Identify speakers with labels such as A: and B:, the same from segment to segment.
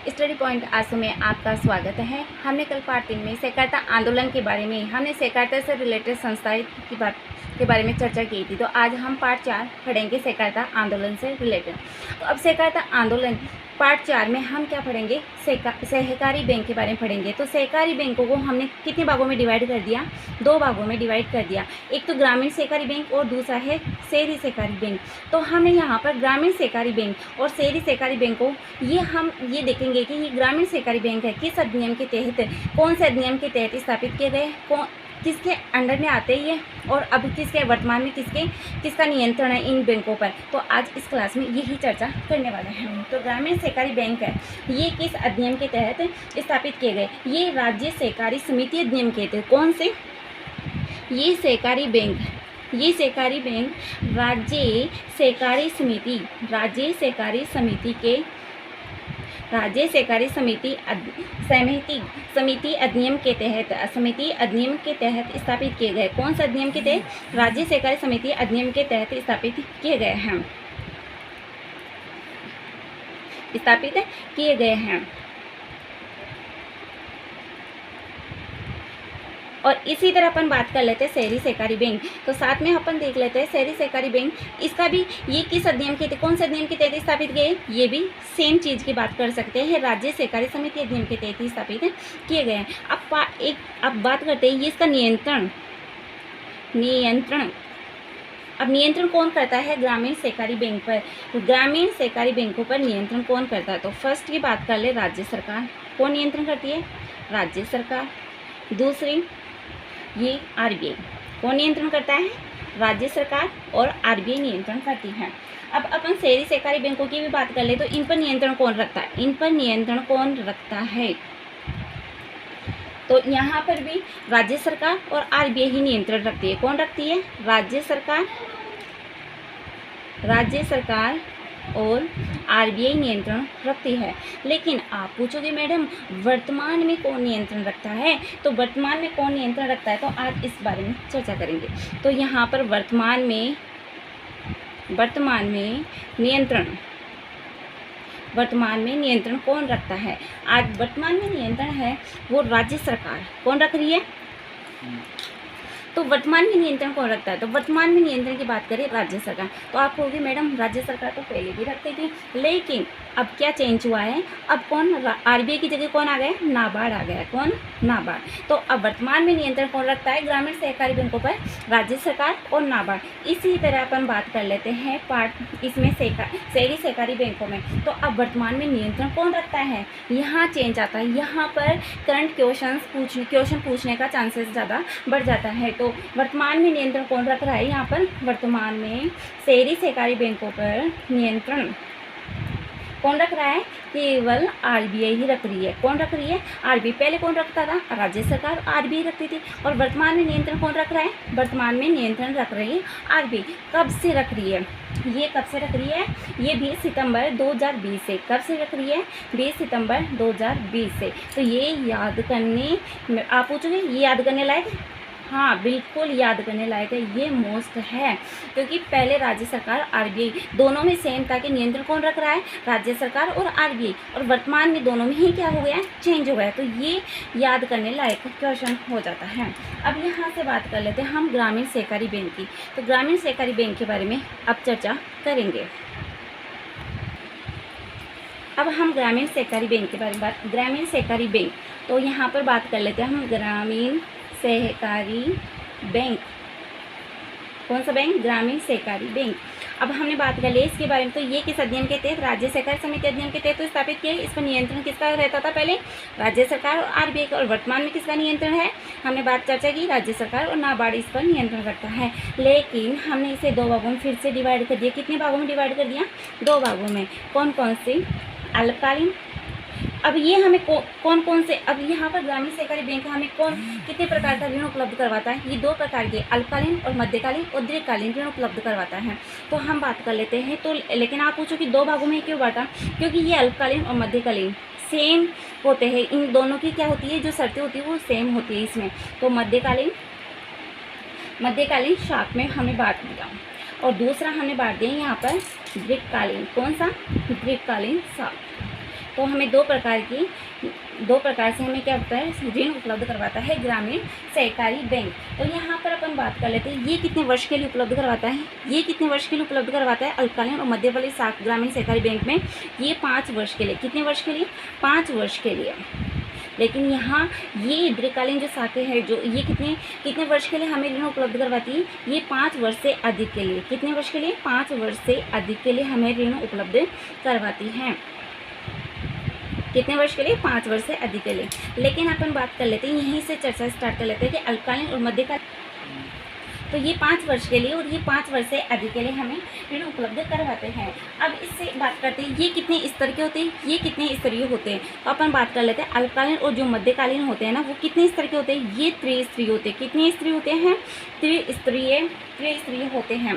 A: Study point आंसू में आपका स्वागत है। हमने कल पार्ट 3 में सहकारिता आंदोलन के बारे में हमने सहकारिता से रिलेटेड संस्थाएं के बारे में चर्चा की थी। तो आज हम पार्ट 4 पढ़ेंगे सहकारिता आंदोलन से रिलेटेड। तो अब सहकारिता आंदोलन पार्ट 4 में हम क्या पढ़ेंगे, सहकारी बैंक के बारे में पढ़ेंगे। तो सहकारी बैंकों को हमने कितने भागों में डिवाइड कर दिया, 2 भागों में डिवाइड कर दिया। एक तो ग्रामीण सहकारी बैंक और दूसरा है शहरी सहकारी बैंक। तो हमने यहाँ पर ग्रामीण सहकारी बैंक और शहरी सहकारी बैंक को हम ये देखेंगे कि ये ग्रामीण सहकारी बैंक है, किस अधिनियम के तहत, कौन से अधिनियम के तहत स्थापित किए गए, किसके अंडर में आते ही है और अब किसके वर्तमान में किसका नियंत्रण है इन बैंकों पर। तो आज इस क्लास में यही चर्चा करने वाले हैं। तो ग्रामीण सहकारी बैंक है, ये किस अधिनियम के तहत स्थापित किए गए, ये राज्य सहकारी समिति अधिनियम के तहत। कौन से, ये सहकारी बैंक राज्य सहकारी समिति अधिनियम के तहत स्थापित किए गए। कौन सा अधिनियम के तहत, राज्य सहकारी समिति अधिनियम के तहत स्थापित किए गए हैं। और इसी तरह अपन बात कर लेते हैं शहरी सहकारी बैंक। तो साथ में अपन देख लेते हैं शहरी सहकारी बैंक, इसका भी ये किस अधिनियम के तहत, कौन से अधिनियम के तहत स्थापित गए, ये भी सेम चीज़ की बात कर सकते हैं, राज्य सहकारी समिति अधिनियम के तहत ही स्थापित किए गए हैं। अब बात करते हैं ये इसका नियंत्रण। अब नियंत्रण कौन करता है ग्रामीण सहकारी बैंक पर, तो ग्रामीण सहकारी बैंकों पर नियंत्रण कौन करता है। तो फर्स्ट की बात कर ले, राज्य सरकार। कौन नियंत्रण करती है, राज्य सरकार। दूसरी ये आरबीआई। कौन नियंत्रण करता है, राज्य सरकार और आरबीआई नियंत्रण करती है। अब अपन शहरी सहकारी बैंकों की भी बात कर ले, तो इन पर नियंत्रण कौन रखता है, तो यहाँ पर भी राज्य सरकार और आरबीआई ही नियंत्रण रखती है। कौन रखती है, राज्य सरकार और आरबीआई नियंत्रण रखती है। लेकिन आप पूछोगे मैडम वर्तमान में कौन नियंत्रण रखता है, तो वर्तमान में कौन नियंत्रण रखता है, तो आज इस बारे में चर्चा करेंगे। तो यहाँ पर वर्तमान में नियंत्रण कौन रखता है, आज वर्तमान में नियंत्रण है वो राज्य सरकार। कौन रख रही है, तो वर्तमान में नियंत्रण कौन रखता है, तो वर्तमान में नियंत्रण की बात करें राज्य सरकार। तो आप कहोगे मैडम राज्य सरकार तो पहले भी रखती थी, लेकिन अब क्या चेंज हुआ है, अब कौन, आरबीआई की जगह कौन आ गया, नाबार्ड आ गया। कौन, नाबार्ड। तो अब वर्तमान में नियंत्रण कौन रखता है ग्रामीण सहकारी बैंकों पर, राज्य सरकार और नाबार्ड। इसी तरह अपन बात कर लेते हैं पार्ट इसमें शहरी सहकारी बैंकों में। तो अब वर्तमान में नियंत्रण कौन रखता है, यहाँ चेंज आता है, यहाँ पर करंट क्वेश्चन पूछने का चांसेस ज़्यादा बढ़ जाता है। तो वर्तमान में नियंत्रण कौन रख रहा है, यहाँ पर वर्तमान में शहरी सहकारी बैंकों पर नियंत्रण कौन रख रहा है, केवल आरबीआई ही रख रही है। कौन रख रही है, आरबीआई। पहले कौन रखता था, राज्य सरकार, आरबीआई रखती थी। और वर्तमान में नियंत्रण कौन रख रहा है, वर्तमान में नियंत्रण रख रही है आरबीआई। कब से रख रही है, ये कब से रख रही है, ये 20 सितंबर 2020 से। कब से रख रही है, 20 सितंबर 2020 से। तो ये याद करने, आप पूछोगे ये याद करने लायक, हाँ बिल्कुल याद करने लायक है, ये मोस्ट है। क्योंकि पहले राज्य सरकार, आरबीआई दोनों में सेम था कि नियंत्रण कौन रख रहा है, राज्य सरकार और आरबीआई। और वर्तमान में दोनों में ही क्या हो गया है, चेंज हो गया है। तो ये याद करने लायक क्वेश्चन हो जाता है। अब यहाँ से बात कर लेते हैं हम ग्रामीण सहकारी बैंक की। तो ग्रामीण सहकारी बैंक के बारे में अब चर्चा करेंगे। अब हम ग्रामीण सहकारी बैंक के बारे में ग्रामीण सहकारी बैंक, तो यहाँ पर बात कर लेते हैं हम ग्रामीण सहकारी बैंक। कौन सा बैंक, ग्रामीण सहकारी बैंक। अब हमने बात कर ली इसके बारे में। तो ये किस अधिनियम के तहत, राज्य सहकारी समिति अधिनियम के तहत तो स्थापित किया। इस पर नियंत्रण किसका रहता था, पहले राज्य सरकार और आरबीआई का। और वर्तमान में किसका नियंत्रण है, हमने चर्चा की, राज्य सरकार और नाबार्ड इस पर नियंत्रण करता है। लेकिन हमने इसे 2 भागों में फिर से डिवाइड कर दिया। कितने भागों में डिवाइड कर दिया, 2 भागों में। कौन कौन से, अल्पकालीन। अब ये हमें कौन कौन से, अब यहाँ पर ग्रामीण सहकारी बैंक हमें कितने प्रकार का ऋण उपलब्ध करवाता है, ये 2 प्रकार के, अल्पकालीन और मध्यकालीन और दीर्घकालीन ऋण उपलब्ध करवाता है। तो हम बात कर लेते हैं। तो लेकिन आप पूछो कि 2 भागों में क्यों बांटा, क्योंकि ये अल्पकालीन और मध्यकालीन सेम होते हैं, इन दोनों की क्या होती है, जो शर्तें होती है वो सेम होती है इसमें। तो मध्यकालीन शाख में हमने बांट दिया। और दूसरा हमने बांट दिया यहाँ पर दीर्घकालीन। कौन सा, दीर्घकालीन शाख। तो हमें दो प्रकार से हमें क्या होता है, ऋण उपलब्ध करवाता है ग्रामीण सहकारी बैंक। तो यहाँ पर अपन बात कर लेते हैं ये कितने वर्ष के लिए उपलब्ध करवाता है। ये कितने वर्ष के लिए उपलब्ध करवाता है अल्पकालीन और मध्यकालीन ग्रामीण सहकारी बैंक में, ये 5 वर्ष के लिए। कितने वर्ष के लिए? 5 वर्ष के लिए। लेकिन यहाँ ये दीर्घकालीन जो शाखें हैं जो ये कितने वर्ष के लिए हमें ऋण उपलब्ध करवाती है, ये 5 वर्ष से अधिक के लिए। कितने वर्ष के लिए? 5 वर्ष से अधिक के लिए हमें ऋण उपलब्ध करवाती हैं। कितने वर्ष के लिए? 5 वर्ष से अधिक के लिए। लेकिन अपन बात कर लेते हैं, यहीं से चर्चा स्टार्ट कर लेते हैं कि अल्पकालीन और मध्यकालीन, तो ये 5 वर्ष के लिए और ये 5 वर्ष से अधिक के लिए हमें ऋण उपलब्ध करवाते हैं। अब इससे बात करते हैं ये कितने स्तर के होते हैं, ये कितने स्तरीय होते हैं। तो अपन बात कर लेते हैं अल्पकालीन और जो मध्यकालीन होते हैं ना, वो कितने स्तर के होते हैं, ये त्रिस्तरीय होते हैं। कितने स्तरीय होते हैं? त्रिस्तरीय होते हैं,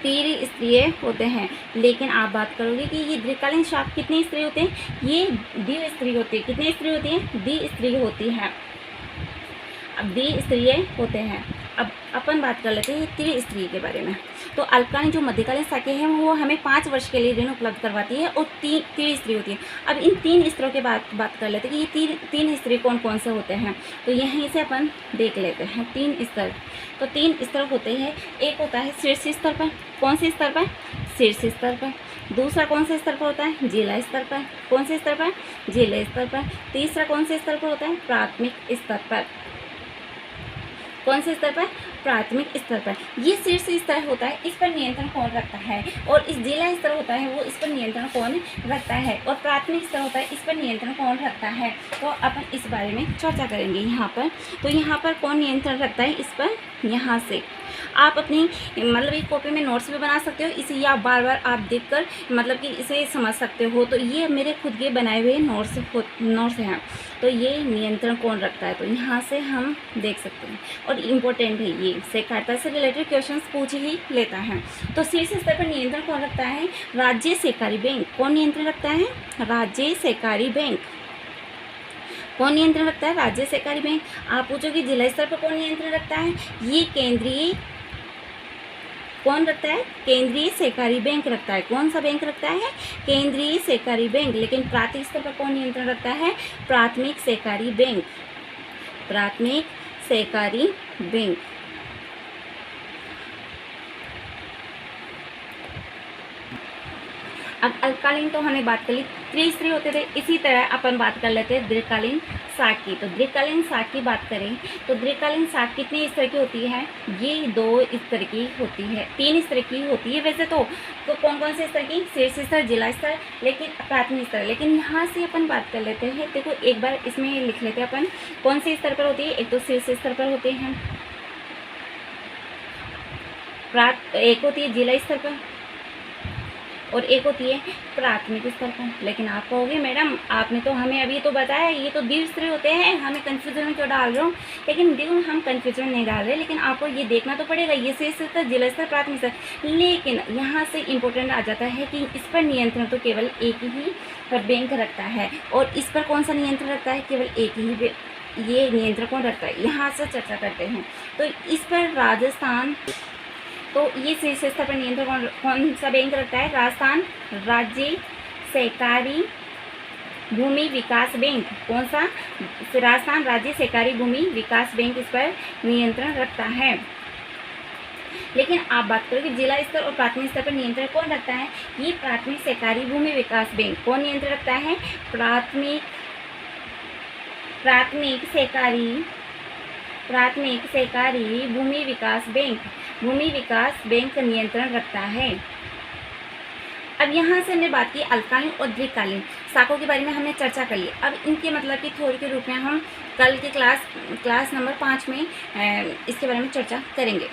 A: त्रिस्तरीय होते हैं। लेकिन आप बात करोगे कि ये दीर्घकालीन शाखा कितने स्तरीय होते हैं, ये द्विस्तरीय होते हैं। कितने स्तरीय होती हैं? द्विस्तरीय होती है। अब द्विस्तरीय होते हैं। अब अपन बात कर लेते हैं त्रिस्तरीय के बारे में। तो अल्पकालीन जो मध्यकालीन शाखाएं हैं वो हमें 5 वर्ष के लिए ऋण उपलब्ध करवाती है और त्रिस्तरीय होती है। अब इन 3 स्तरों के बात कर लेते हैं कि ये तीन स्तर कौन कौन से होते हैं। तो यहीं से अपन देख लेते हैं 3 स्तर। तो 3 स्तर होते हैं। एक होता है शीर्ष स्तर पर। कौन से स्तर पर? शीर्ष स्तर पर। दूसरा कौन से स्तर पर होता है? जिला स्तर पर। कौन से स्तर पर? जिला स्तर पर। तीसरा कौन से स्तर पर होता है? प्राथमिक स्तर पर। कौन से स्तर पर? प्राथमिक स्तर पर। ये शीर्ष स्तर होता है, इस पर नियंत्रण कौन रखता है, और इस जिला स्तर होता है वो इस पर नियंत्रण कौन रखता है, और प्राथमिक स्तर होता है इस पर नियंत्रण कौन रखता है। तो अपन इस बारे में चर्चा करेंगे यहाँ पर। तो यहाँ पर कौन नियंत्रण रखता है इस पर, यहाँ से आप अपनी मतलब एक कॉपी में नोट्स भी बना सकते हो इसे, या बार बार आप देखकर मतलब कि इसे समझ सकते हो। तो ये मेरे खुद के बनाए हुए नोट्स हैं। तो ये नियंत्रण कौन रखता है, तो यहाँ से हम देख सकते हैं। और इम्पोर्टेंट है, ये सहकारिता से रिलेटेड क्वेश्चंस पूछ ही लेता है। तो शीर्ष स्तर पर नियंत्रण कौन रखता है? राज्य सहकारी बैंक। कौन नियंत्रण रखता है? राज्य सहकारी बैंक। कौन नियंत्रण रखता है? राज्य सहकारी बैंक। आप पूछोगे जिला स्तर पर कौन नियंत्रण रखता है? ये केंद्रीय कौन रखता है? केंद्रीय सहकारी बैंक रखता है। कौन सा बैंक रखता है? केंद्रीय सहकारी बैंक। लेकिन प्राथमिक स्तर पर कौन नियंत्रण रखता है? प्राथमिक सहकारी बैंक। प्राथमिक सहकारी बैंक। अब अल्पकालीन तो हमने बात कर ली, त्रिस्तरीय होते थे। इसी तरह अपन बात कर लेते हैं दीर्घकालीन शाखा की। तो दीर्घकालीन शाखा की बात करें तो दीर्घकालीन शाखा कितने स्तर की होती है? ये 2 स्तर की होती है, 3 स्तर की होती है वैसे तो कौन कौन से स्तर की? शीर्ष स्तर, जिला स्तर, लेकिन प्राथमिक स्तर। लेकिन यहाँ से अपन बात कर लेते हैं, देखो एक बार इसमें लिख लेते हैं अपन कौन से स्तर पर होती है। एक तो शीर्ष स्तर पर होते हैं, एक होती है जिला स्तर पर, और एक होती है प्राथमिक स्तर पर। लेकिन आप कहोगे मैडम आपने तो हमें अभी तो बताया ये तो द्विस्तरीय होते हैं, हमें कन्फ्यूजन में क्यों डाल रहे हो? लेकिन देखो हम कन्फ्यूजन नहीं डाल रहे, लेकिन आपको ये देखना तो पड़ेगा ये शीर्ष स्तर, जिला स्तर, प्राथमिक स्तर। लेकिन यहाँ से इम्पोर्टेंट आ जाता है कि इस पर नियंत्रण तो केवल एक ही पर बैंक रखता है, और इस पर कौन सा नियंत्रण रखता है? केवल एक ही ये नियंत्रण कौन रखता है, यहाँ से चर्चा करते हैं। तो इस पर राजस्थान, तो ये शीर्ष स्तर पर नियंत्रण कौन सा बैंक रखता है? राजस्थान राज्य सहकारी भूमि विकास बैंक। कौन सा? राजस्थान राज्य सहकारी भूमि विकास बैंक इस पर नियंत्रण रखता है। लेकिन आप बात करोगे जिला स्तर और प्राथमिक स्तर पर नियंत्रण कौन रखता है? ये प्राथमिक सहकारी भूमि विकास बैंक। कौन नियंत्रण रखता है? प्राथमिक सहकारी भूमि विकास बैंक। भूमि विकास बैंक नियंत्रण रखता है। अब यहाँ से हमने बात की अल्पकालीन और दीर्घकालीन शाखाओं के बारे में हमने चर्चा कर ली। अब इनके मतलब की थ्योरी के रूप में हम कल के क्लास नंबर 5 में इसके बारे में चर्चा करेंगे।